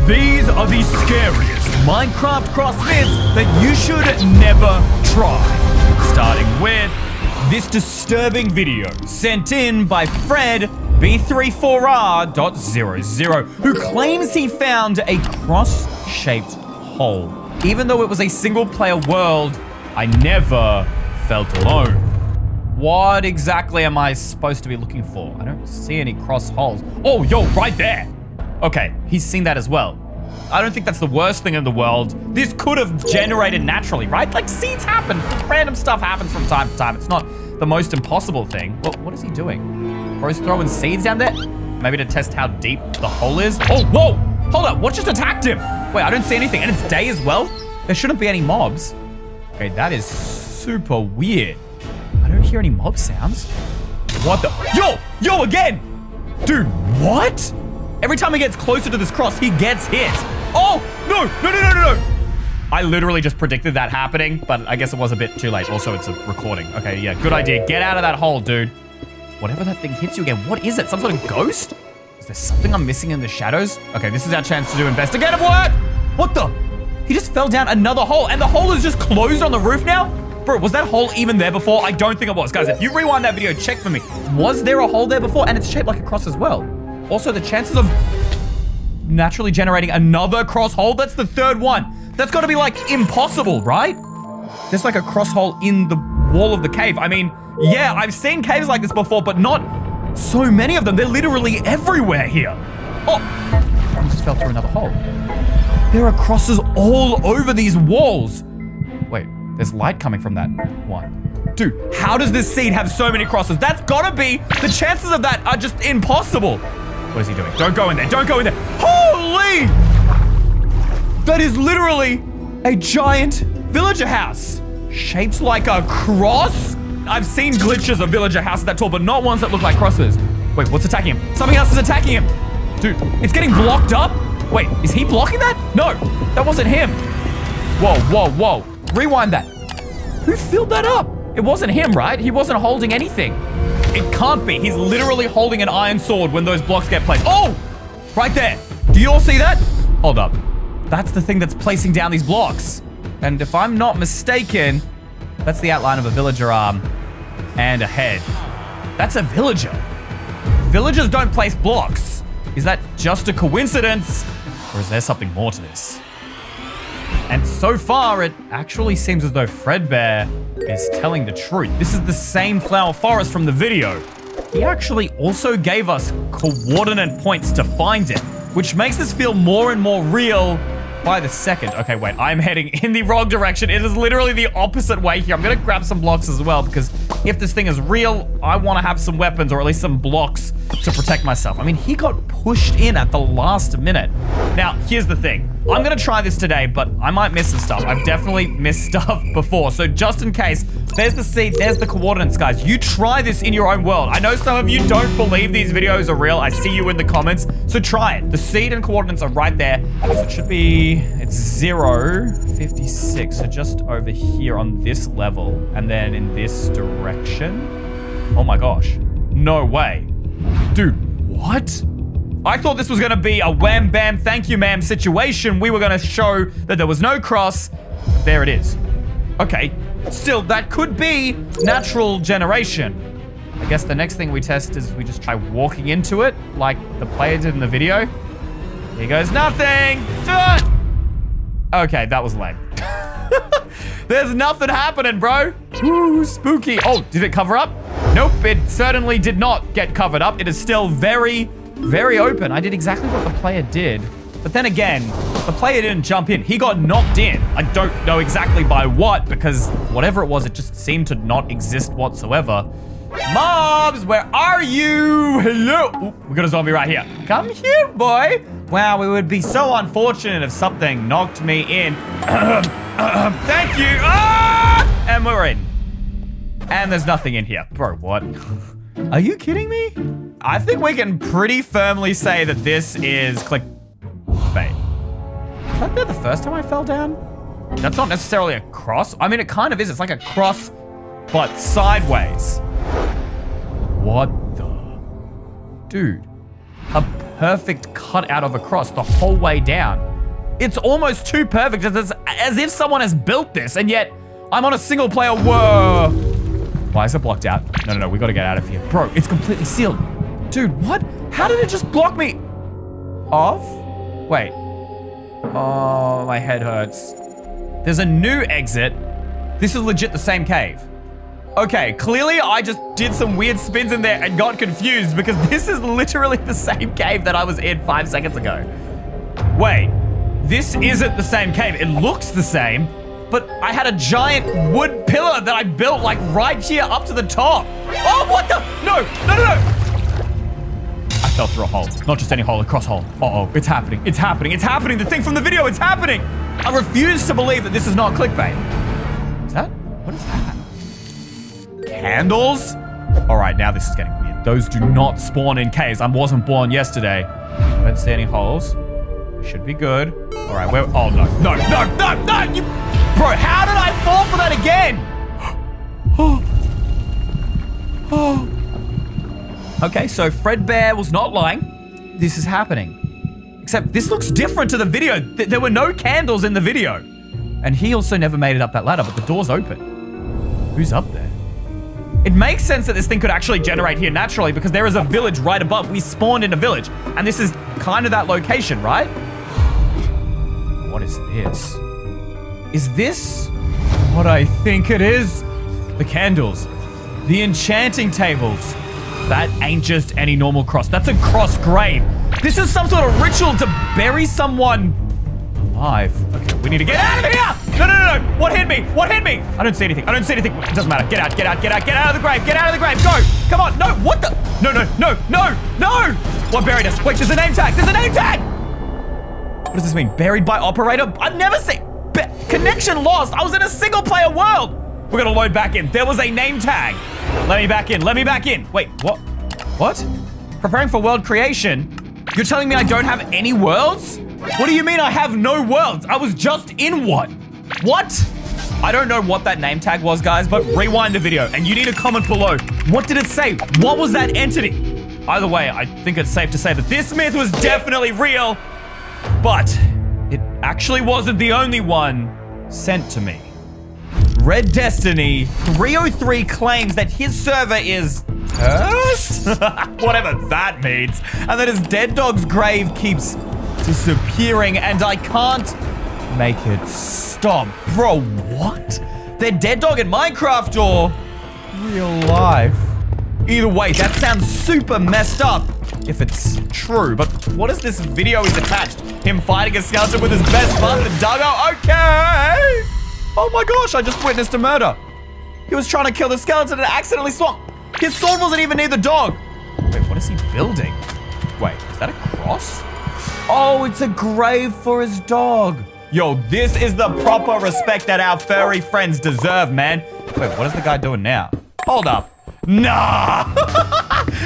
These are the scariest Minecraft cross myths that you should never try. Starting with this disturbing video sent in by Fred B34R.00, who claims he found a cross-shaped hole. Even though it was a single-player world, I never felt alone. What exactly am I supposed to be looking for? I don't see any cross holes. Oh, yo, right there. Okay, he's seen that as well. I don't think that's the worst thing in the world. This could have generated naturally, right? Like, seeds happen. Random stuff happens from time to time. It's not the most impossible thing. Well, what is he doing? Bro's throwing seeds down there? Maybe to test how deep the hole is? Oh, whoa! Hold up, what just attacked him? Wait, I don't see anything. And it's day as well? There shouldn't be any mobs. Okay, that is super weird. I don't hear any mob sounds. What the? Yo, again! Dude, what? Every time he gets closer to this cross, he gets hit. Oh, no. I literally just predicted that happening, but I guess it was a bit too late. Also, it's a recording. Okay, yeah, good idea. Get out of that hole, dude. Whatever that thing hits you again, what is it? Some sort of ghost? Is there something I'm missing in the shadows? Okay, this is our chance to do investigative work. What the? He just fell down another hole, and the hole is just closed on the roof now? Bro, was that hole even there before? I don't think it was. Guys, if you rewind that video, check for me. Was there a hole there before? And it's shaped like a cross as well. Also, the chances of naturally generating another cross hole, that's the third one. That's got to be, like, impossible, right? There's, like, a cross hole in the wall of the cave. I mean, yeah, I've seen caves like this before, but not so many of them. They're literally everywhere here. Oh, I just fell through another hole. There are crosses all over these walls. Wait, there's light coming from that one. Dude, how does this seed have so many crosses? That's gotta be, the chances of that are just impossible. What is he doing? Don't go in there, don't go in there. Holy! That is literally a giant villager house. Shaped like a cross? I've seen glitches of villager houses that tall, but not ones that look like crosses. Wait, what's attacking him? Something else is attacking him. Dude, it's getting blocked up? Wait, is he blocking that? No, that wasn't him. Whoa. Rewind that. Who filled that up? It wasn't him, right? He wasn't holding anything. It can't be. He's literally holding an iron sword when those blocks get placed. Oh, right there. Do you all see that? Hold up. That's the thing that's placing down these blocks. And if I'm not mistaken, that's the outline of a villager arm and a head. That's a villager. Villagers don't place blocks. Is that just a coincidence? Or is there something more to this? And so far, it actually seems as though Fredbear is telling the truth. This is the same flower forest from the video. He actually also gave us coordinate points to find it, which makes this feel more and more real by the second. Okay, wait, I'm heading in the wrong direction. It is literally the opposite way here. I'm gonna grab some blocks as well, because if this thing is real, I wanna have some weapons or at least some blocks to protect myself. I mean, he got pushed in at the last minute. Now, here's the thing. I'm gonna try this today, but I might miss some stuff. I've definitely missed stuff before. So just in case, there's the seed, there's the coordinates, guys. You try this in your own world. I know some of you don't believe these videos are real. I see you in the comments, so try it. The seed and coordinates are right there. So it should be, it's 0, 56. So just over here on this level, and then in this direction. Oh my gosh, no way. Dude, what? I thought this was gonna be a wham bam thank you ma'am situation. We were gonna show that there was no cross. There it is. Okay, still, that could be natural generation. I guess the next thing we test is we just try walking into it like the player did in the video. Here goes nothing. Okay, that was lame. There's nothing happening, bro. Ooh, spooky. Oh, did it cover up? Nope, it certainly did not get covered up. It is still very open. I did exactly what the player did. But then again, the player didn't jump in. He got knocked in. I don't know exactly by what, because whatever it was, it just seemed to not exist whatsoever. Mobs, where are you? Hello. Ooh, we got a zombie right here. Come here, boy. Wow, it would be so unfortunate if something knocked me in. Thank you. Ah! And we're in. And there's nothing in here. Bro, what? Are you kidding me? I think we can pretty firmly say that this is clickbait. Was that there the first time I fell down? That's not necessarily a cross. I mean, it kind of is. It's like a cross, but sideways. What the? Dude, a perfect cutout of a cross the whole way down. It's almost too perfect, as if someone has built this, and yet I'm on a single player. Whoa. Why is it blocked out? No, we gotta get out of here. Bro, it's completely sealed. Dude, what? How did it just block me off? Wait. Oh, my head hurts. There's a new exit. This is legit the same cave. Okay, clearly I just did some weird spins in there and got confused because this is literally the same cave that I was in 5 seconds ago. Wait, this isn't the same cave. It looks the same, but I had a giant wood pillar that I built like right here up to the top. Oh, what the? No. I fell through a hole. Not just any hole, a cross hole. Uh-oh, it's happening. The thing from the video, it's happening. I refuse to believe that this is not clickbait. What is that? Candles? All right, now this is getting weird. Those do not spawn in caves. I wasn't born yesterday. I don't see any holes. Should be good. All right, where? Oh, no. Bro, how did I fall for that again? Okay, so Fredbear was not lying. This is happening. Except this looks different to the video. There were no candles in the video. And he also never made it up that ladder, but the door's open. Who's up there? It makes sense that this thing could actually generate here naturally because there is a village right above. We spawned in a village, and this is kind of that location, right? What is this? Is this what I think it is? The candles, the enchanting tables. That ain't just any normal cross. That's a cross grave. This is some sort of ritual to bury someone alive. Okay, we need to get out of here! No. What hit me? I don't see anything. It doesn't matter. Get out of the grave. Go. Come on. No, what the? No. What buried us? Wait, there's a name tag. What does this mean? Buried by operator? I've never seen. Connection lost. I was in a single player world. We're gonna load back in. There was a name tag. Let me back in. Wait, what? What? Preparing for world creation? You're telling me I don't have any worlds? What do you mean I have no worlds? I was just in one. What? I don't know what that name tag was, guys, but rewind the video and you need to comment below. What did it say? What was that entity? Either way, I think it's safe to say that this myth was definitely real, but it actually wasn't the only one sent to me. Red Destiny 303 claims that his server is cursed? Whatever that means. And that his dead dog's grave keeps disappearing and I can't make it stop. Bro, what? Their dead dog in Minecraft or real life? Either way, that sounds super messed up if it's true. But what is this video is attached? Him fighting a skeleton with his best bud, the duggo? Okay. Oh my gosh, I just witnessed a murder. He was trying to kill the skeleton and accidentally swung. His sword wasn't even near the dog. Wait, what is he building? Wait, is that a cross? Oh, it's a grave for his dog. Yo, this is the proper respect that our furry friends deserve, man. Wait, what is the guy doing now? Hold up. Nah!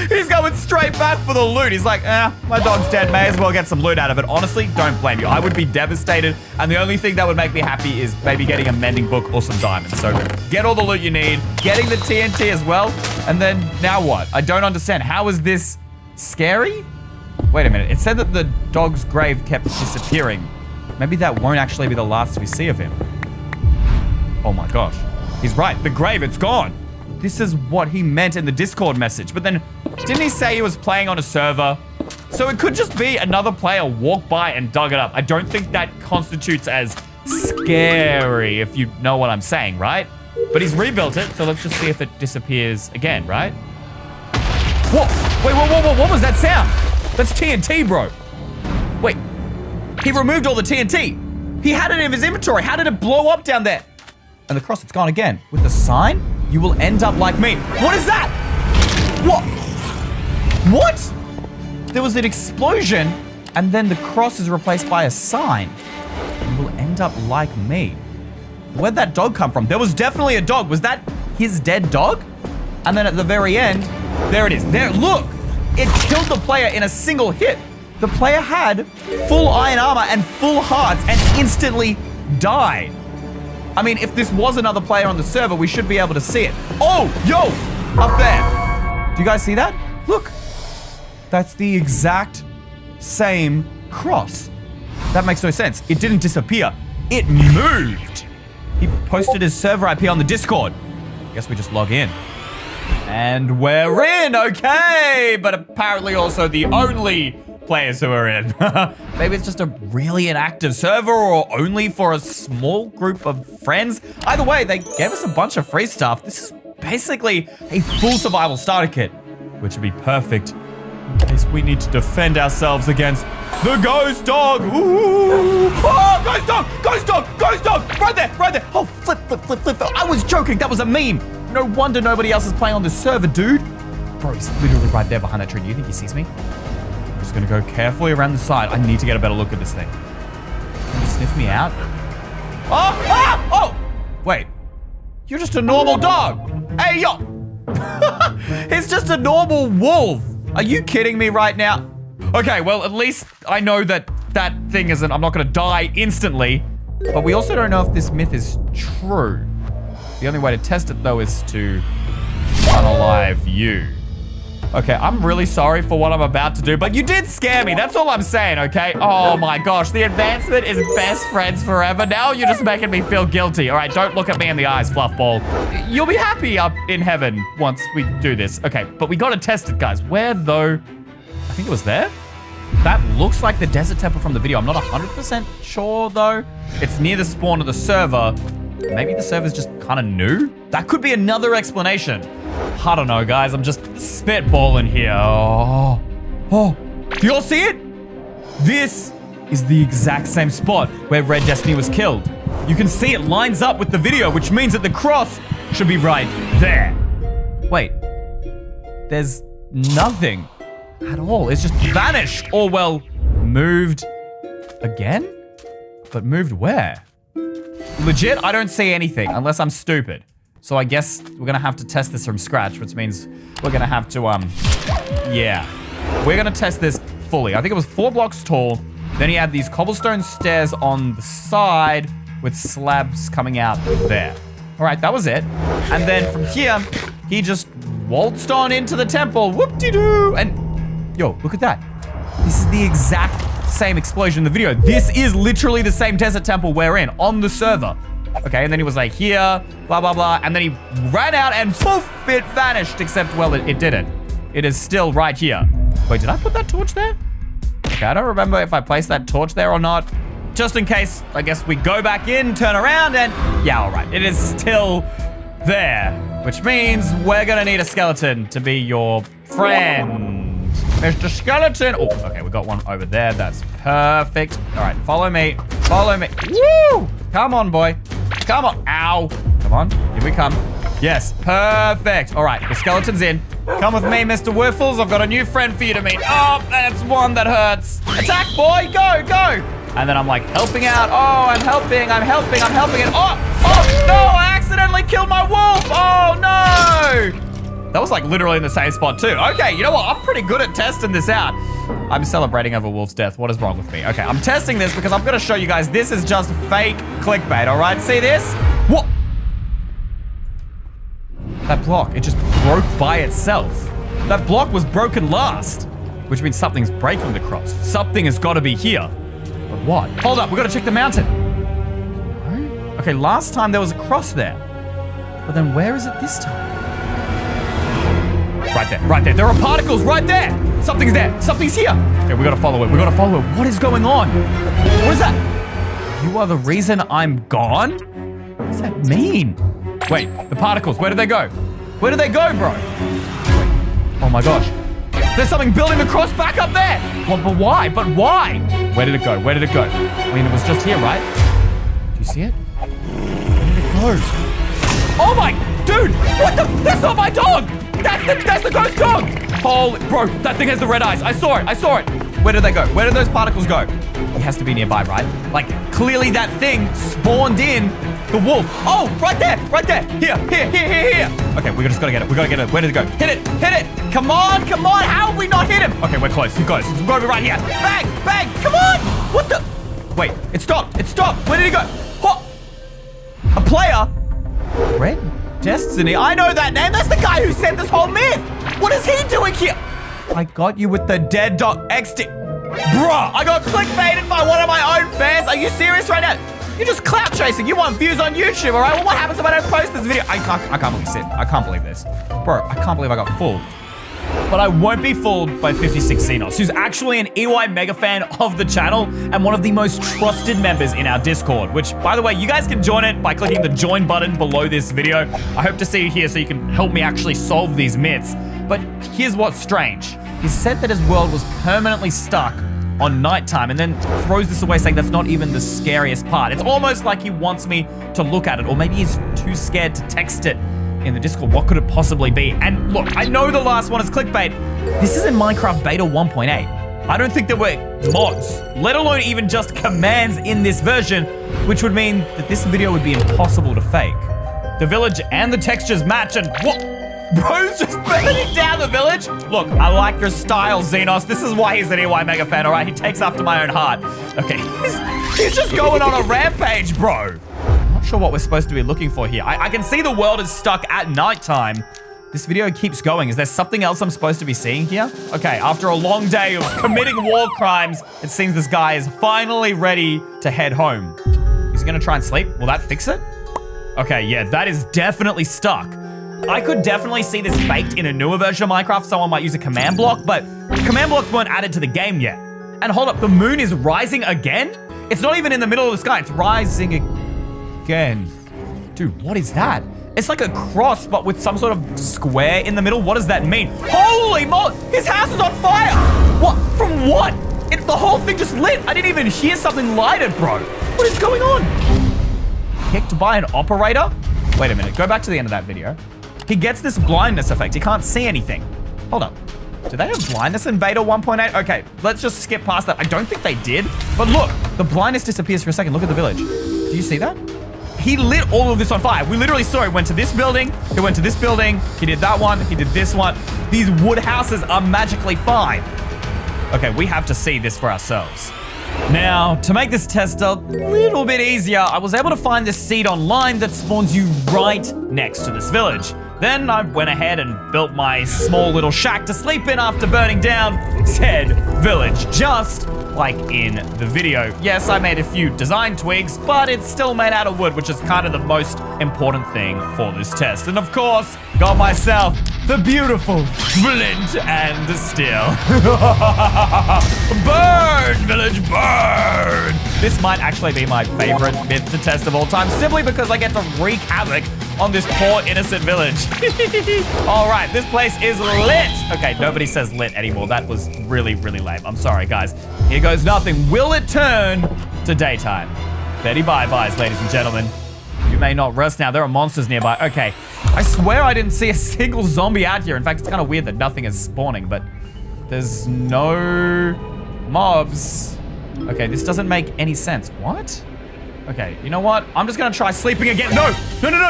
He's going straight back for the loot. He's like, my dog's dead. May as well get some loot out of it. Honestly, don't blame you. I would be devastated. And the only thing that would make me happy is maybe getting a mending book or some diamonds. So get all the loot you need. Getting the TNT as well. And then now what? I don't understand. How is this scary? Wait a minute. It said that the dog's grave kept disappearing. Maybe that won't actually be the last we see of him. Oh my gosh. He's right. The grave, it's gone. This is what he meant in the Discord message. But then, didn't he say he was playing on a server? So it could just be another player walked by and dug it up. I don't think that constitutes as scary, if you know what I'm saying, right? But he's rebuilt it, so let's just see if it disappears again, right? Whoa, wait, whoa, what was that sound? That's TNT, bro. Wait, he removed all the TNT. He had it in his inventory. How did it blow up down there? And the cross, it's gone again. With the sign, you will end up like me. What is that? What? What? There was an explosion, and then the cross is replaced by a sign. You will end up like me. Where'd that dog come from? There was definitely a dog. Was that his dead dog? And then at the very end, there it is. There, look. It killed the player in a single hit. The player had full iron armor and full hearts and instantly died. I mean, if this was another player on the server, we should be able to see it. Oh, yo, up there. Do you guys see that? Look, that's the exact same cross. That makes no sense. It didn't disappear. It moved. He posted his server IP on the Discord. Guess we just log in. And we're in, okay! But apparently also the only players who are in. Maybe it's just a really inactive server or only for a small group of friends. Either way, they gave us a bunch of free stuff. This is basically a full survival starter kit, which would be perfect in case we need to defend ourselves against the ghost dog. Ooh. Oh, ghost dog, ghost dog, ghost dog. Right there, right there. Oh, flip. I was joking, that was a meme. No wonder nobody else is playing on this server, dude. Bro, he's literally right there behind that tree. Do you think he sees me? I'm just gonna go carefully around the side. I need to get a better look at this thing. Can you sniff me out? Oh! Wait. You're just a normal dog. Hey, yo! It's just a normal wolf. Are you kidding me right now? Okay, well, at least I know that that thing isn't, I'm not gonna die instantly. But we also don't know if this myth is true. The only way to test it, though, is to unalive you. Okay, I'm really sorry for what I'm about to do, but you did scare me. That's all I'm saying, okay? Oh my gosh, the advancement is best friends forever. Now you're just making me feel guilty. All right, don't look at me in the eyes, Fluffball. You'll be happy up in heaven once we do this. Okay, but we gotta test it, guys. Where, though? I think it was there. That looks like the desert temple from the video. I'm not 100% sure, though. It's near the spawn of the server. Maybe the server's just kind of new? That could be another explanation. I don't know, guys. I'm just spitballing here. Oh, do you all see it? This is the exact same spot where Red Destiny was killed. You can see it lines up with the video, which means that the cross should be right there. Wait, there's nothing at all. It's just vanished, or well, moved again? But moved where? Legit, I don't see anything unless I'm stupid. So I guess we're gonna have to test this from scratch, which means we're gonna have to, yeah. We're gonna test this fully. I think it was 4 blocks tall. Then he had these cobblestone stairs on the side with slabs coming out there. All right, that was it. And then from here, he just waltzed on into the temple. Whoop-de-doo. And yo, look at that. This is the exact same explosion in the video. This is literally the same desert temple we're in on the server. Okay, and then he was like here, blah, blah, blah. And then he ran out and poof, it vanished. Except, well, it didn't. It is still right here. Wait, did I put that torch there? Okay, I don't remember if I placed that torch there or not. Just in case, I guess we go back in, turn around, and yeah, all right. It is still there, which means we're gonna need a skeleton to be your friend. Mr. Skeleton. Oh, okay, we got one over there. That's perfect. All right, follow me. Follow me. Woo! Come on, boy. Come on. Ow. Come on. Here we come. Yes, perfect. All right, the skeleton's in. Come with me, Mr. Wiffles. I've got a new friend for you to meet. Oh, that's one that hurts. Attack, boy. Go, go. And then I'm like helping out. Oh, I'm helping. I'm helping. I'm helping. And oh, no, I accidentally killed my wolf. Oh, no. That was like literally in the same spot too. Okay, you know what? I'm pretty good at testing this out. I'm celebrating over Wolf's death. What is wrong with me? Okay, I'm testing this because I'm gonna show you guys this is just fake clickbait, all right? See this? What? That block, it just broke by itself. That block was broken last, which means something's breaking the cross. Something has gotta be here. But what? Hold up, we gotta check the mountain. Okay, last time there was a cross there. But then where is it this time? Right there, right there. There are particles right there. Something's there. Something's here. Okay, we gotta follow it. We gotta follow it. What is going on? What is that? You are the reason I'm gone? What does that mean? Wait, the particles, where did they go? Where did they go, bro? Wait. Oh my gosh. There's something building the cross back up there. Well, but why? But why? Where did it go? Where did it go? I mean, it was just here, right? Do you see it? Where did it go? Oh my, dude, what the? That's not my dog. That's the ghost dog! Holy, bro, that thing has the red eyes. I saw it. Where did they go? Where did those particles go? He has to be nearby, right? Like, clearly that thing spawned in the wolf. Oh, right there. Here. Okay, we just gotta get it. Where did it go? Hit it. Come on. How have we not hit him? Okay, we're close. It's gotta be right here. Bang. Come on. What the? Wait, it stopped. Where did he go? Oh, a player? Red Destiny. I know that name. That's the guy who sent this whole myth. What is he doing here? I got you with the dead dog. Bruh, I got clickbaited by one of my own fans. Are you serious right now? You're just clout chasing. You want views on YouTube, all right? Well, what happens if I don't post this video? I can't believe it. I can't believe this. Bro, I can't believe I got fooled. But I won't be fooled by 56 Xenos, who's actually an EY mega fan of the channel and one of the most trusted members in our Discord, which, by the way, you guys can join it by clicking the join button below this video. I hope to see you here so you can help me actually solve these myths. But here's what's strange. He said that his world was permanently stuck on nighttime and then throws this away saying that's not even the scariest part. It's almost like he wants me to look at it, or maybe he's too scared to text it in the Discord. What could it possibly be? And look, I know the last one is clickbait. This isn't Minecraft Beta 1.8. I don't think there were mods, let alone even just commands in this version, which would mean that this video would be impossible to fake. The village and the textures match, and what? Bro's just burning down the village? Look, I like your style, Xenos. This is why he's an EY mega fan, all right? He takes after my own heart. Okay, he's just going on a rampage, bro. I'm not sure what we're supposed to be looking for here. I can see the world is stuck at nighttime. This video keeps going. Is there something else I'm supposed to be seeing here? Okay, after a long day of committing war crimes, it seems this guy is finally ready to head home. He's gonna try and sleep. Will that fix it? Okay, yeah, that is definitely stuck. I could definitely see this baked in a newer version of Minecraft. Someone might use a command block, but command blocks weren't added to the game yet. And hold up, the moon is rising again? It's not even in the middle of the sky, it's rising again. Dude, what is that? It's like a cross, but with some sort of square in the middle. What does that mean? Holy moly, his house is on fire! What, from what? The whole thing just lit. I didn't even hear something lighted, bro. What is going on? Kicked by an operator? Wait a minute, go back to the end of that video. He gets this blindness effect. He can't see anything. Hold up. Do they have blindness in Beta 1.8? Okay, let's just skip past that. I don't think they did. But look, the blindness disappears for a second. Look at the village. Do you see that? He lit all of this on fire. We literally saw it. Went to this building. He went to this building. He did that one. He did this one. These wood houses are magically fine. Okay, we have to see this for ourselves. Now, to make this test a little bit easier, I was able to find this seed online that spawns you right next to this village. Then I went ahead and built my small little shack to sleep in after burning down said village, just like in the video. Yes, I made a few design tweaks, but it's still made out of wood, which is kind of the most important thing for this test. And of course, got myself the beautiful flint and the steel. Burn, village, burn! This might actually be my favorite myth to test of all time, simply because I get to wreak havoc on this poor innocent village. All right, this place is lit. Okay, nobody says lit anymore. That was really, really lame. I'm sorry, guys. Here goes nothing. Will it turn to daytime? Betty bye-byes, ladies and gentlemen. You may not rest now. There are monsters nearby. Okay, I swear I didn't see a single zombie out here. In fact, it's kind of weird that nothing is spawning, but there's no mobs. Okay, this doesn't make any sense. What? Okay, you know what? I'm just gonna try sleeping again. No,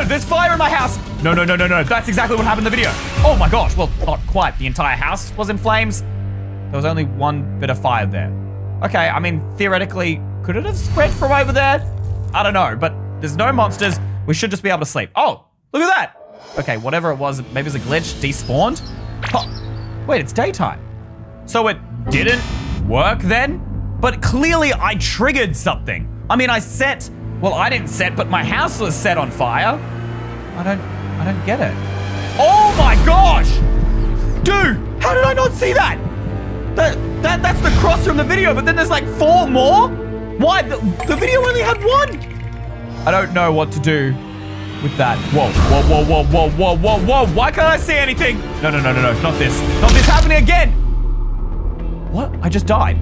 there's fire in my house. No. That's exactly what happened in the video. Oh my gosh, well, not quite. The entire house was in flames. There was only one bit of fire there. Okay, I mean, theoretically, could it have spread from over there? I don't know, but there's no monsters. We should just be able to sleep. Oh, look at that. Okay, whatever it was, maybe it was a glitch, despawned. Oh, wait, it's daytime. So it didn't work then? But clearly I triggered something. I mean, I didn't set, but my house was set on fire. I don't get it. Oh my gosh! Dude, how did I not see that? That's the cross from the video, but then there's like 4 more? Why? The video only had 1. I don't know what to do with that. Whoa. Why can't I see anything? No, not this. Not this happening again. What? I just died.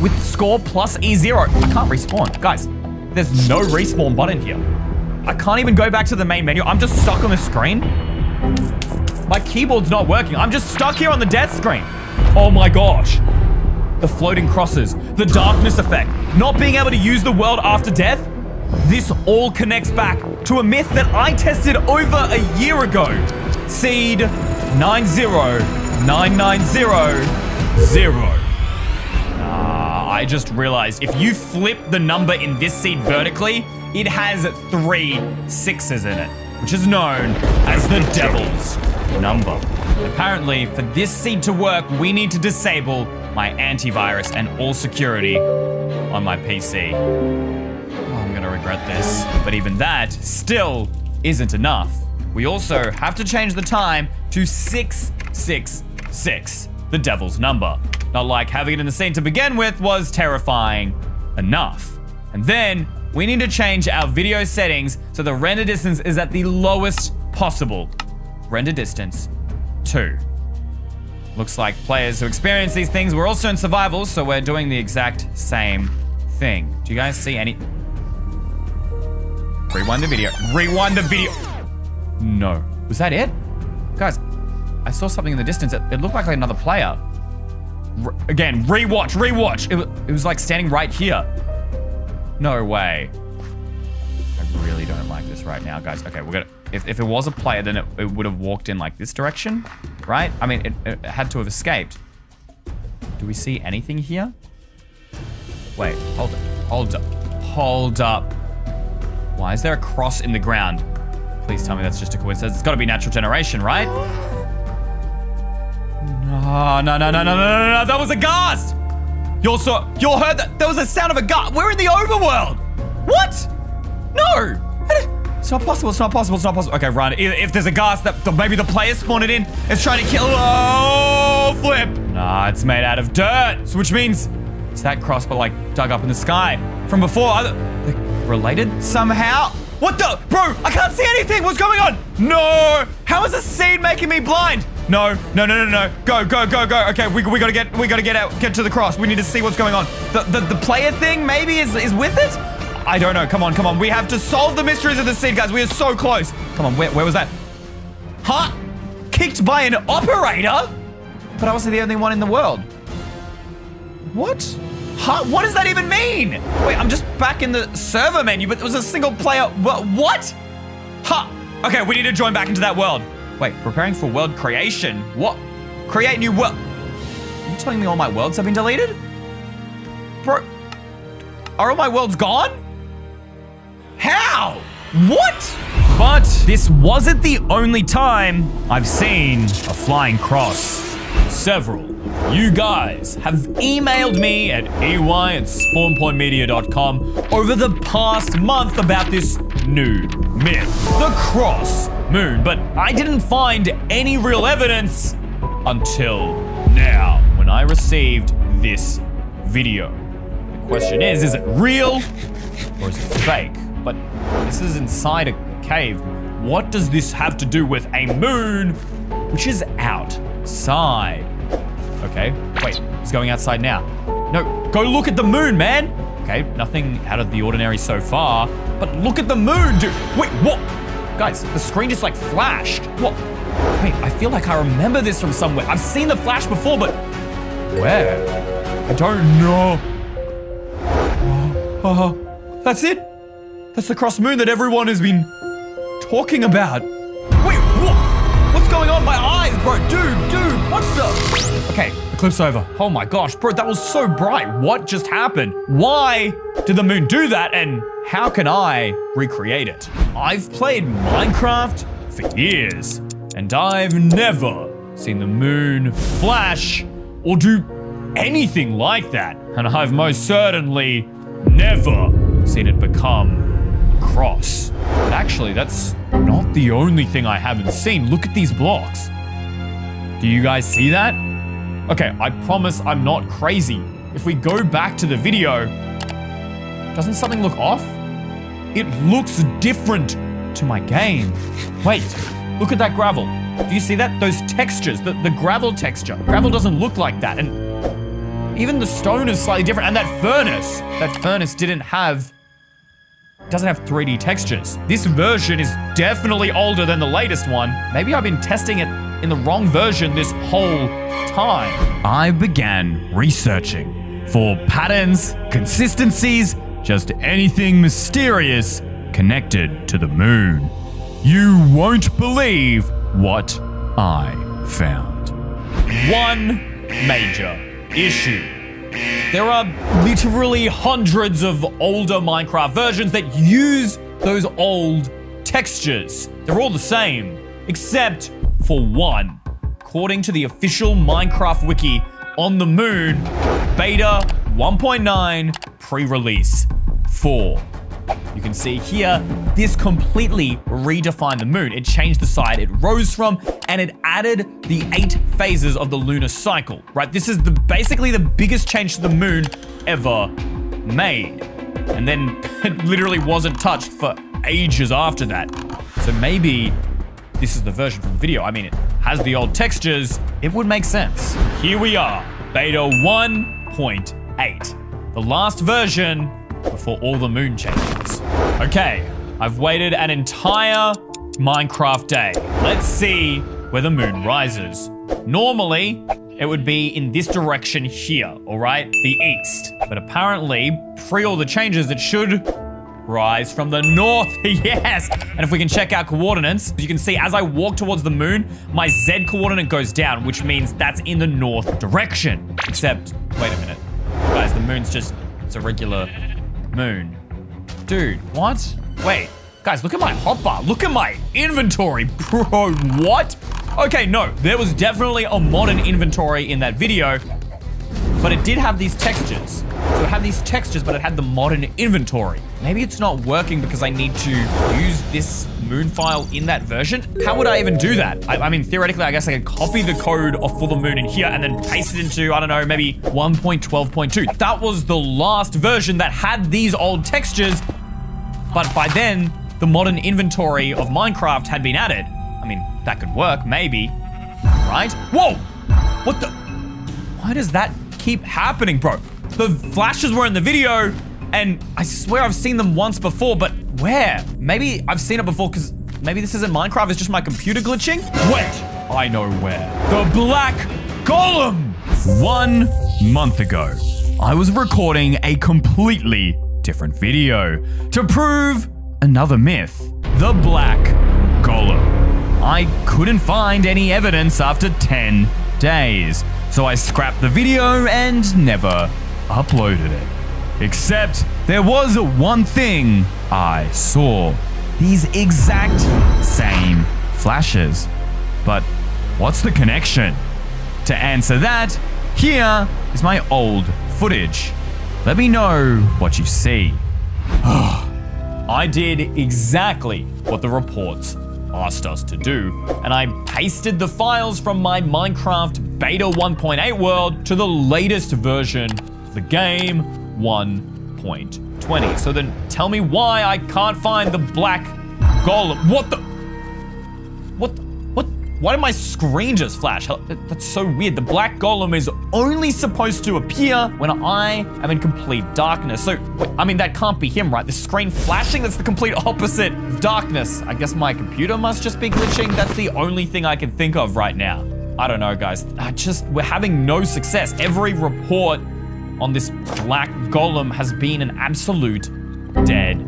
With score plus E0. I can't respawn. Guys, there's no respawn button here. I can't even go back to the main menu. I'm just stuck on the screen. My keyboard's not working. I'm just stuck here on the death screen. Oh my gosh. The floating crosses, the darkness effect, not being able to use the world after death. This all connects back to a myth that I tested over a year ago. Seed 90990. I just realized if you flip the number in this seed vertically, it has 3 6s in it, which is known as the devil's number. Apparently, for this seed to work, we need to disable my antivirus and all security on my PC. Oh, I'm gonna regret this. But even that still isn't enough. We also have to change the time to 666, the devil's number. Not like having it in the scene to begin with was terrifying enough. And then we need to change our video settings so the render distance is at the lowest possible. Render distance 2. Looks like players who experience these things were also in survival, so we're doing the exact same thing. Do you guys see any? Rewind the video. Rewind the video. No. Was that it? Guys, I saw something in the distance. It looked like another player. Again, rewatch. It was like standing right here. No way. I really don't like this right now, guys. Okay, we're gonna... If it was a player, then it would have walked in like this direction, right? I mean, it had to have escaped. Do we see anything here? Wait, hold up. Why is there a cross in the ground? Please tell me that's just a coincidence. It's gotta be natural generation, right? No, that was a ghast! You heard that? There was a sound of a ghast. We're in the overworld! What? No! It's not possible. Okay, run. If there's a ghast that maybe the player spawned it in, it's trying to kill. Oh, flip. Nah, it's made out of dirt. So which means it's that cross, but like dug up in the sky from before. Are they related somehow? What the? Bro, I can't see anything. What's going on? No. How is the seed making me blind? No. Go. Okay, we gotta get to the cross. We need to see what's going on. The player thing maybe is with it? I don't know. Come on. We have to solve the mysteries of the seed, guys. We are so close. Come on, where was that? Huh? Kicked by an operator? But I wasn't the only one in the world. What? Huh? What does that even mean? Wait, I'm just back in the server menu, but it was a single player. What? Huh? Okay, we need to join back into that world. Wait, preparing for world creation. What? Create new world. Are you telling me all my worlds have been deleted? Bro, are all my worlds gone? How? What? But this wasn't the only time I've seen a flying cross. Several of you guys have emailed me at ey@spawnpointmedia.com over the past month about this new myth, the cross moon, but I didn't find any real evidence until now when I received this video. The question is it real or is it fake? But this is inside a cave. What does this have to do with a moon, which is outside? Okay, wait, it's going outside now. No, go look at the moon, man. Okay, nothing out of the ordinary so far, but look at the moon, dude. Wait, what? Guys, the screen just like flashed. What? Wait, I feel like I remember this from somewhere. I've seen the flash before, but where? I don't know. That's it. That's the cross moon that everyone has been talking about. Wait, what? What's going on? My eyes, bro. Dude, what the? Okay, the clip's over. Oh my gosh, bro, that was so bright. What just happened? Why did the moon do that? And how can I recreate it? I've played Minecraft for years, and I've never seen the moon flash or do anything like that. And I've most certainly never seen it become a cross. But actually, that's not the only thing I haven't seen. Look at these blocks. Do you guys see that? Okay, I promise I'm not crazy. If we go back to the video, doesn't something look off? It looks different to my game. Wait, look at that gravel. Do you see that? Those textures, the gravel texture. Gravel doesn't look like that. And even the stone is slightly different. And that furnace doesn't have 3D textures. This version is definitely older than the latest one. Maybe I've been testing it in the wrong version this whole time. I began researching for patterns, consistencies, just anything mysterious connected to the moon. You won't believe what I found. One major issue. There are literally hundreds of older Minecraft versions that use those old textures. They're all the same, except for 1. According to the official Minecraft wiki, on the moon, beta 1.9 pre-release 4. You can see here, this completely redefined the moon. It changed the side it rose from, and it added the 8 phases of the lunar cycle, right? This is basically the biggest change to the moon ever made. And then it literally wasn't touched for ages after that. So maybe this is the version from the video. I mean, it has the old textures. It would make sense. Here we are, beta 1.8. The last version before all the moon changes. Okay, I've waited an entire Minecraft day. Let's see where the moon rises. Normally, it would be in this direction here, all right? The east. But apparently, pre all the changes, it should rise from the north. Yes! And if we can check our coordinates, you can see as I walk towards the moon, my Z coordinate goes down, which means that's in the north direction. Except, wait a minute. Guys, the moon's just, it's a regular moon. Dude, what? Wait, guys, look at my hotbar. Look at my inventory, bro, what? Okay, no, there was definitely a modern inventory in that video, but it did have these textures. So it had these textures, but it had the modern inventory. Maybe it's not working because I need to use this moon file in that version. How would I even do that? I mean, theoretically, I guess I could copy the code of For the Moon in here and then paste it into, I don't know, maybe 1.12.2. That was the last version that had these old textures, but by then, the modern inventory of Minecraft had been added. I mean, that could work, maybe, right? Whoa! What the? Why does that keep happening, bro? The flashes were in the video, and I swear I've seen them once before, but where? Maybe I've seen it before because maybe this isn't Minecraft, it's just my computer glitching? Wait, I know where. The Black Golem! 1 month ago, I was recording a completely different video to prove another myth, the Black Golem. I couldn't find any evidence after 10 days, so I scrapped the video and never uploaded it. Except there was one thing I saw. These exact same flashes. But what's the connection? To answer that, here is my old footage. Let me know what you see. I did exactly what the reports asked us to do, and I pasted the files from my Minecraft beta 1.8 world to the latest version of the game, 1.20. So then tell me why I can't find the Black Golem. What? Why did my screen just flash? That's so weird. The Black Golem is only supposed to appear when I am in complete darkness. So, I mean, that can't be him, right? The screen flashing, that's the complete opposite of darkness. I guess my computer must just be glitching. That's the only thing I can think of right now. I don't know, guys. We're having no success. Every report on this Black Golem has been an absolute dead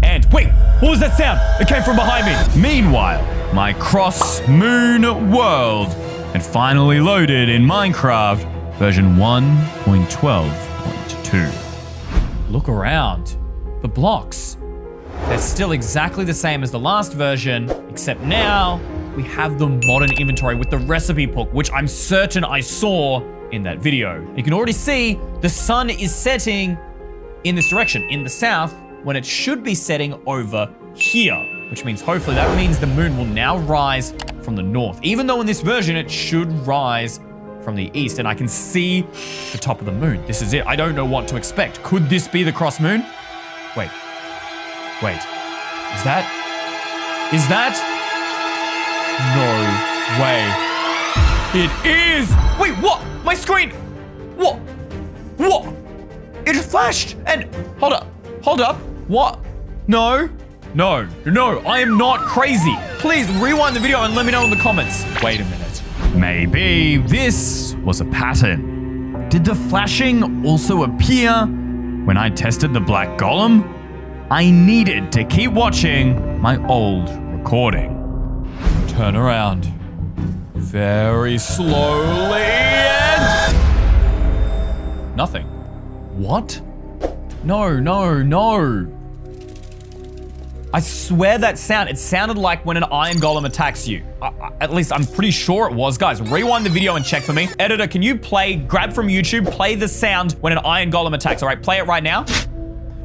end. Wait, what was that sound? It came from behind me. Meanwhile, my cross-moon world had finally loaded in Minecraft version 1.12.2. Look around. The blocks. They're still exactly the same as the last version, except now we have the modern inventory with the recipe book, which I'm certain I saw in that video. You can already see the sun is setting in this direction, in the south, when it should be setting over here, which means hopefully that means the moon will now rise from the north, even though in this version it should rise from the east, and I can see the top of the moon. This is it. I don't know what to expect. Could this be the cross moon? Wait. Is that? No way. It is. Wait, what? My screen. What? It flashed and hold up. What? No, I am not crazy. Please rewind the video and let me know in the comments. Wait a minute. Maybe this was a pattern. Did the flashing also appear when I tested the Black Golem? I needed to keep watching my old recording. Turn around very slowly and nothing. What? No. I swear that sound, it sounded like when an iron golem attacks you. At least I'm pretty sure it was. Guys, rewind the video and check for me. Editor, can you grab from YouTube, play the sound when an iron golem attacks? All right, play it right now.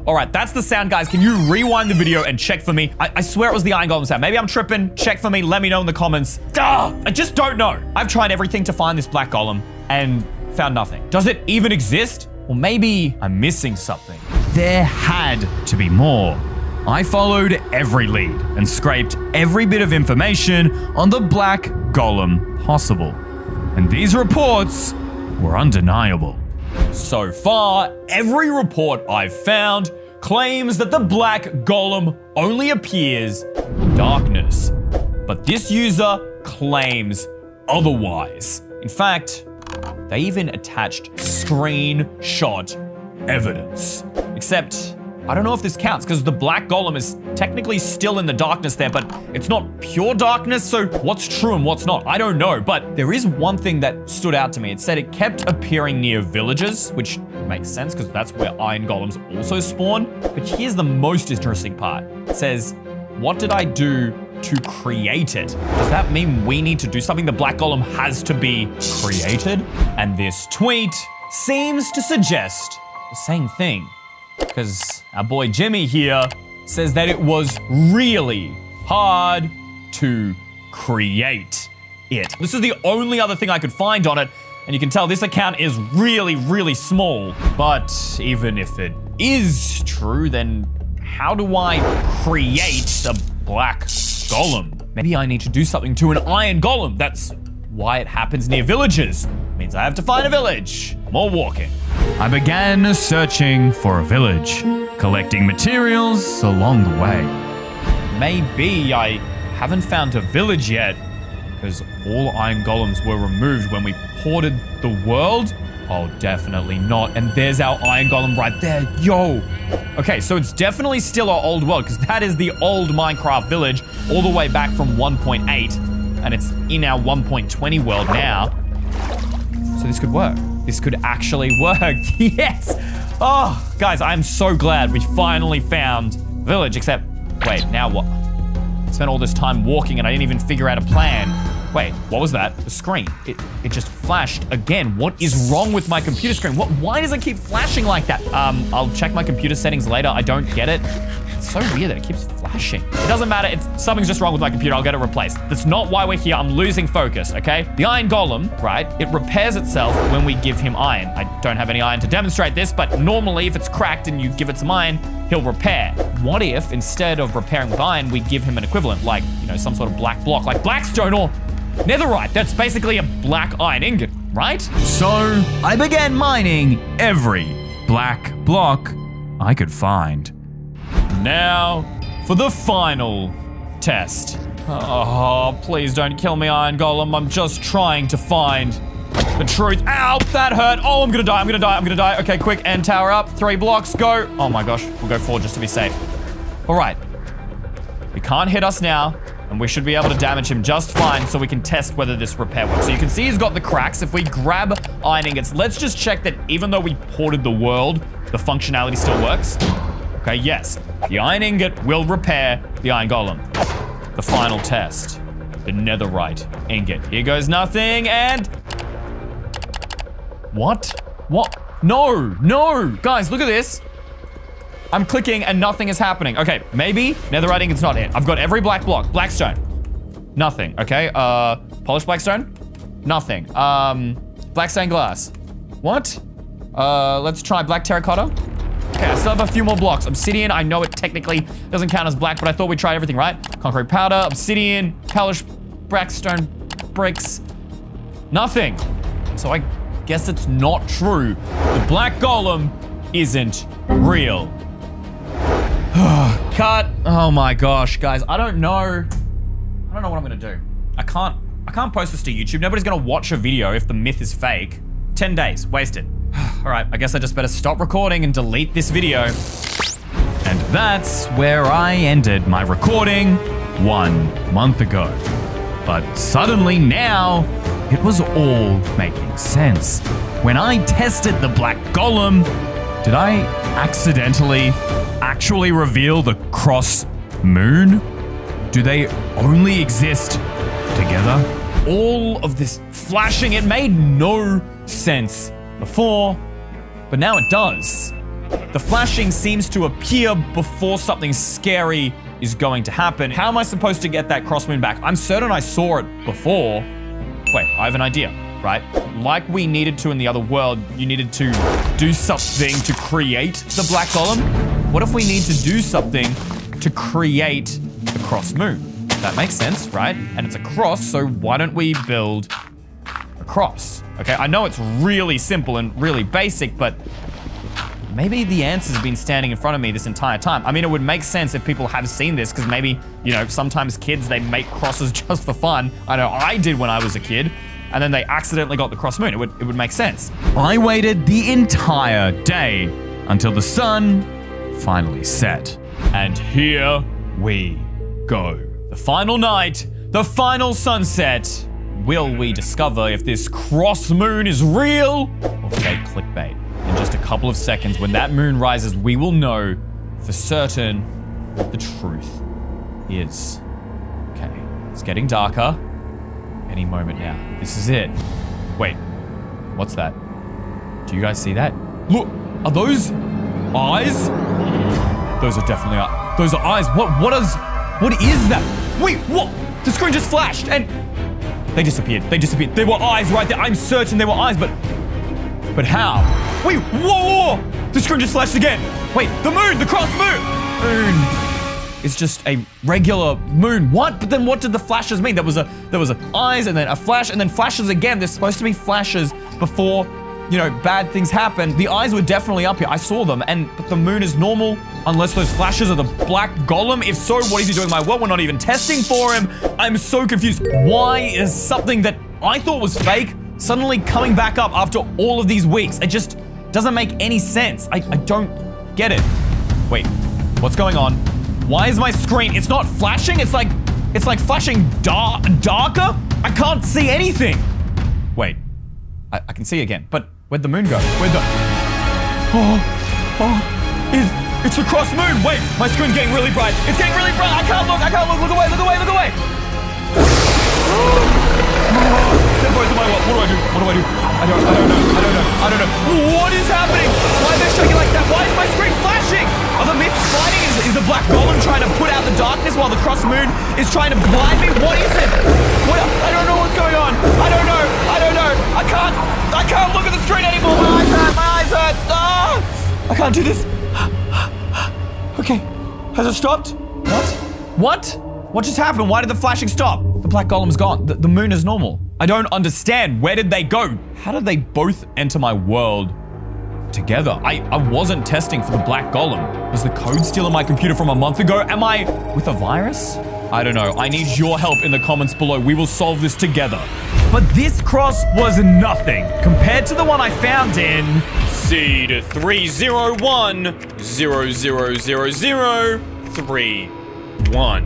All right, that's the sound, guys. Can you rewind the video and check for me? I swear it was the iron golem sound. Maybe I'm tripping. Check for me. Let me know in the comments. I just don't know. I've tried everything to find this black golem and found nothing. Does it even exist? Or maybe I'm missing something. There had to be more. I followed every lead and scraped every bit of information on the black golem possible. And these reports were undeniable. So far, every report I've found claims that the black golem only appears in darkness. But this user claims otherwise. In fact, they even attached screenshot evidence. Except, I don't know if this counts because the black golem is technically still in the darkness there, but it's not pure darkness, so what's true and what's not? I don't know, but there is one thing that stood out to me. It said it kept appearing near villages, which makes sense because that's where iron golems also spawn. But here's the most interesting part. It says, what did I do to create it? Does that mean we need to do something? The black golem has to be created? And this tweet seems to suggest the same thing. Because our boy Jimmy here says that it was really hard to create it. This is the only other thing I could find on it, and you can tell this account is really, really small. But even if it is true, then how do I create a black golem? Maybe I need to do something to an iron golem. That's why it happens near villages. Means I have to find a village. More walking. I began searching for a village, collecting materials along the way. Maybe I haven't found a village yet because all iron golems were removed when we ported the world. Oh, definitely not. And there's our iron golem right there. Yo. Okay, so it's definitely still our old world because that is the old Minecraft village all the way back from 1.8 and it's in our 1.20 world now. So this could work. This could actually work. Yes. Oh, guys, I'm so glad we finally found village, except, wait, now what? I spent all this time walking and I didn't even figure out a plan. Wait, what was that? The screen. It just flashed again. What is wrong with my computer screen? Why does it keep flashing like that? I'll check my computer settings later. I don't get it. It's so weird that it keeps flashing. It doesn't matter. Something's just wrong with my computer. I'll get it replaced. That's not why we're here. I'm losing focus, okay? The iron golem, right? It repairs itself when we give him iron. I don't have any iron to demonstrate this, but normally if it's cracked and you give it some iron, he'll repair. What if instead of repairing with iron, we give him an equivalent, like, you know, some sort of black block, like blackstone or netherite? That's basically a black iron ingot, right? So I began mining every black block I could find. Now for the final test. Oh, please don't kill me, iron golem. I'm just trying to find the truth. Ow, that hurt. Oh, I'm gonna die. Okay, quick, and tower up. 3 blocks, go. Oh my gosh, we'll go 4 just to be safe. All right, he can't hit us now. And we should be able to damage him just fine so we can test whether this repair works. So you can see he's got the cracks. If we grab iron ingots, let's just check that even though we ported the world, the functionality still works. Okay, yes. The iron ingot will repair the iron golem. The final test. The netherite ingot. Here goes nothing and... What? No. Guys, look at this. I'm clicking and nothing is happening. Okay, maybe netherite ingot's not it. I've got every black block. Blackstone. Nothing. Okay, polished blackstone? Nothing. Black stained glass. What? Let's try black terracotta. Okay, I still have a few more blocks. Obsidian, I know it technically doesn't count as black, but I thought we tried everything, right? Concrete powder, obsidian, polished blackstone bricks. Nothing. So I guess it's not true. The black golem isn't real. Cut. Oh my gosh, guys. I don't know what I'm gonna do. I can't post this to YouTube. Nobody's gonna watch a video if the myth is fake. 10 days, wasted. All right, I guess I just better stop recording and delete this video. And that's where I ended my recording 1 month ago. But suddenly now, it was all making sense. When I tested the black golem, did I accidentally actually reveal the cross moon? Do they only exist together? All of this flashing, it made no sense before, but now it does. The flashing seems to appear before something scary is going to happen. How am I supposed to get that cross moon back? I'm certain I saw it before. Wait, I have an idea, right? Like we needed to in the other world, you needed to do something to create the black golem. What if we need to do something to create the cross moon? That makes sense, right? And it's a cross, so why don't we build a cross? Okay, I know it's really simple and really basic, but maybe the answer's been standing in front of me this entire time. I mean, it would make sense if people have seen this, because maybe, you know, sometimes kids, they make crosses just for fun. I know I did when I was a kid, and then they accidentally got the cross moon. It would make sense. I waited the entire day until the sun finally set. And here we go. The final night, the final sunset. Will we discover if this cross moon is real or fake clickbait? In just a couple of seconds, when that moon rises, we will know for certain what the truth is. Okay, it's getting darker. Any moment now. This is it. Wait, what's that? Do you guys see that? Look, are those eyes? Those are definitely eyes. Those are eyes. What is that? Wait, what? The screen just flashed and they disappeared. They disappeared. There were eyes right there. I'm certain there were eyes, but how? Wait, whoa! The screen just flashed again. Wait, the moon, the cross moon. It's just a regular moon. What? But then what did the flashes mean? There was a eyes and then a flash and then flashes again. There's supposed to be flashes before, you know, bad things happen. The eyes were definitely up here. I saw them, but the moon is normal unless those flashes are the black golem. If so, what is he doing in my world? We're not even testing for him. I'm so confused. Why is something that I thought was fake suddenly coming back up after all of these weeks? It just doesn't make any sense. I don't get it. Wait, what's going on? Why is my screen, it's not flashing? It's like flashing darker? I can't see anything. Wait, I can see again, but where'd the moon go? It's the cross moon. Wait, my screen's getting really bright. It's getting really bright. I can't look. Look away. They're both in my world. What do I do? I don't know. What is happening? Why are they shaking like that? Why is my screen flashing? Are the myths fighting? Is the black golem trying to put out the darkness while the cross moon is trying to blind me? What is it? I don't know what's going on. I don't know. I can't look at the screen anymore. My eyes hurt. I can't do this. Okay, has it stopped? What? What just happened? Why did the flashing stop? The black golem's gone. The moon is normal. I don't understand. Where did they go? How did they both enter my world together? I wasn't testing for the black golem. Was the code still in my computer from a month ago? Am I with a virus? I don't know. I need your help in the comments below. We will solve this together. But this cross was nothing compared to the one I found in Seed 301-000031.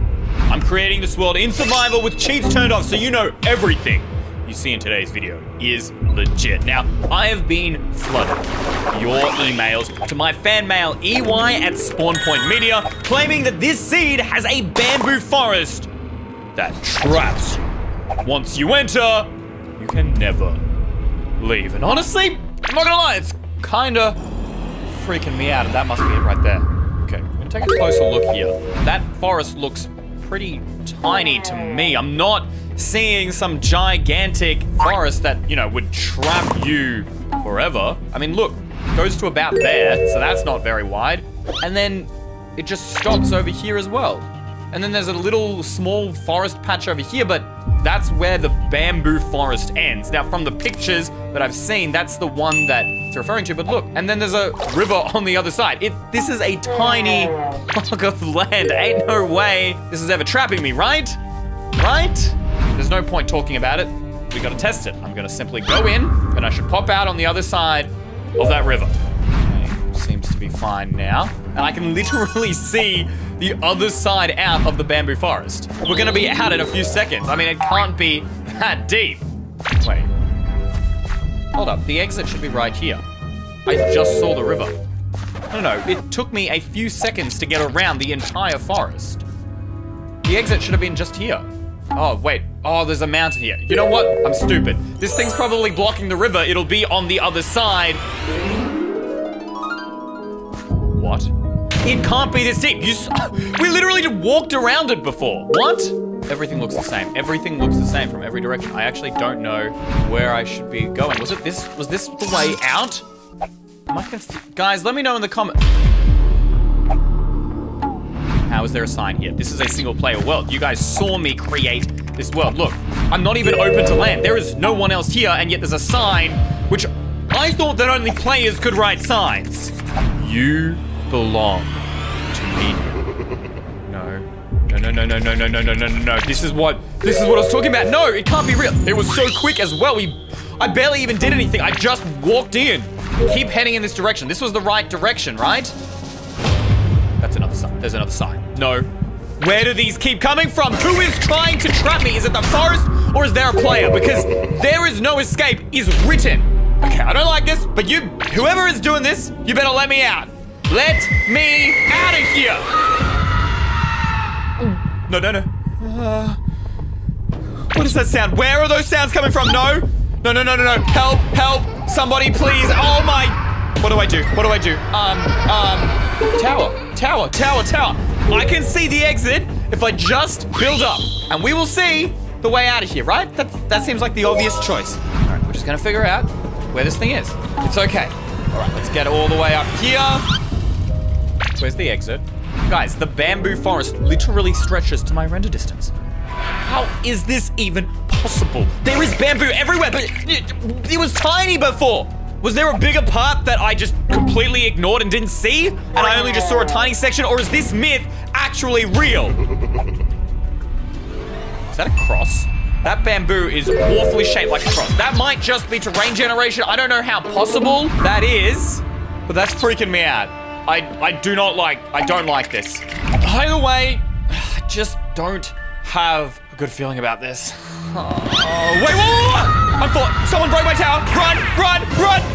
I'm creating this world in survival with cheats turned off, so you know everything you see in today's video is legit. Now, I have been flooded your emails to my fan mail EY@SpawnPointMedia claiming that this seed has a bamboo forest that traps. Once you enter, you can never leave. And honestly, I'm not gonna lie, it's kinda freaking me out, and that must be it right there. Okay, I'm gonna take a closer look here. That forest looks pretty tiny to me. I'm not seeing some gigantic forest that, you know, would trap you forever. I mean, look, it goes to about there, so that's not very wide. And then it just stops over here as well. And then there's a little small forest patch over here, but that's where the bamboo forest ends. Now, from the pictures that I've seen, that's the one that it's referring to, but look, and then there's a river on the other side. This is a tiny block of land. Ain't no way this is ever trapping me, right? Right? There's no point talking about it. We gotta test it. I'm gonna simply go in, and I should pop out on the other side of that river. Okay, seems to be fine now. And I can literally see the other side out of the bamboo forest. We're gonna be out in a few seconds. I mean, it can't be that deep. Wait. Hold up, the exit should be right here. I just saw the river. No, it took me a few seconds to get around the entire forest. The exit should have been just here. Oh, wait. Oh, there's a mountain here. You know what? I'm stupid. This thing's probably blocking the river. It'll be on the other side. What? It can't be this deep. We literally just walked around it before. What? Everything looks the same. Everything looks the same from every direction. I actually don't know where I should be going. Was this the way out? Am I confused? Guys, let me know in the comments. How is there a sign here? This is a single player world. You guys saw me create this world. Look, I'm not even open to land. There is no one else here, and yet there's a sign, which I thought that only players could write signs. You belong to me. No. This is what I was talking about. No, it can't be real. It was so quick as well. I barely even did anything. I just walked in. Keep heading in this direction. This was the right direction, right? That's another sign. There's another sign. No. Where do these keep coming from? Who is trying to trap me? Is it the forest or is there a player? Because there is no escape is written. Okay, I don't like this, but whoever is doing this, you better let me out. Let me out of here. No. What does that sound? Where are those sounds coming from? No. Help. Somebody, please. Oh my. What do I do? Tower. I can see the exit if I just build up. And we will see the way out of here, right? That seems like the obvious choice. All right, we're just gonna figure out where this thing is. It's okay. All right, let's get all the way up here. Where's the exit? Guys, the bamboo forest literally stretches to my render distance. How is this even possible? There is bamboo everywhere, but it was tiny before. Was there a bigger part that I just completely ignored and didn't see? And I only just saw a tiny section? Or is this myth actually real? Is that a cross? That bamboo is awfully shaped like a cross. That might just be terrain generation. I don't know how possible that is, but that's freaking me out. I don't like this. Either way, I just don't have a good feeling about this. Oh, wait, whoa! I thought someone broke my tower. Run!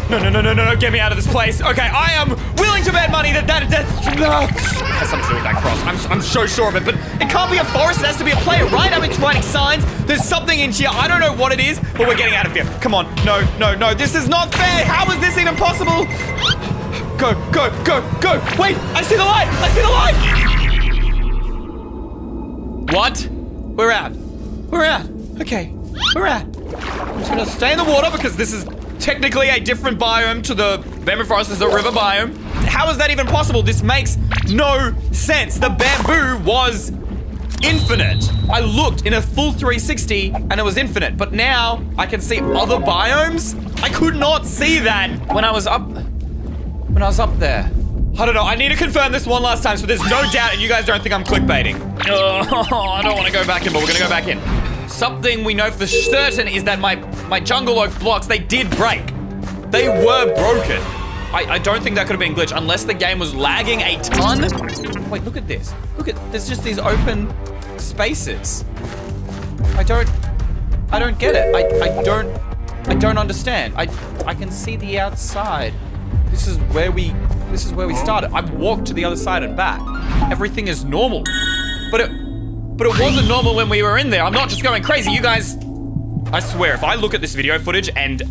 No, get me out of this place. Okay, I am willing to bet money that has something to do with that cross. I'm so sure of it, but it can't be a forest. It has to be a player, right? I'm writing signs. There's something in here. I don't know what it is, but we're getting out of here. Come on. No. This is not fair. How is this even possible? Go. Wait, I see the light. What? We're out. Okay, we're out. I'm just gonna stay in the water because this is technically a different biome to the bamboo forest. Is a river biome. How is that even possible? This makes no sense. The bamboo was infinite. I looked in a full 360 and it was infinite, but now I can see other biomes. I could not see that when I was up there. I don't know. I need to confirm this one last time so there's no doubt and you guys don't think I'm clickbaiting. I don't want to go back in, but we're gonna go back in. Something we know for certain is that my jungle oak blocks, they did break. They were broken. I don't think that could have been glitched unless the game was lagging a ton. Wait, look at this. There's just these open spaces. I don't get it. I don't understand. I can see the outside. This is where we started. I walked to the other side and back. Everything is normal. But it wasn't normal when we were in there. I'm not just going crazy. You guys, I swear, if I look at this video footage and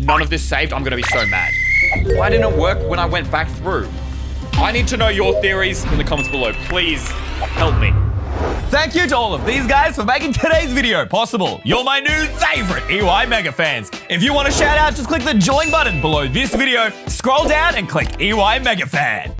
none of this saved, I'm gonna be so mad. Why didn't it work when I went back through? I need to know your theories in the comments below. Please help me. Thank you to all of these guys for making today's video possible. You're my new favorite EY Mega fans. If you want a shout out, just click the join button below this video, scroll down and click EY Mega Fan.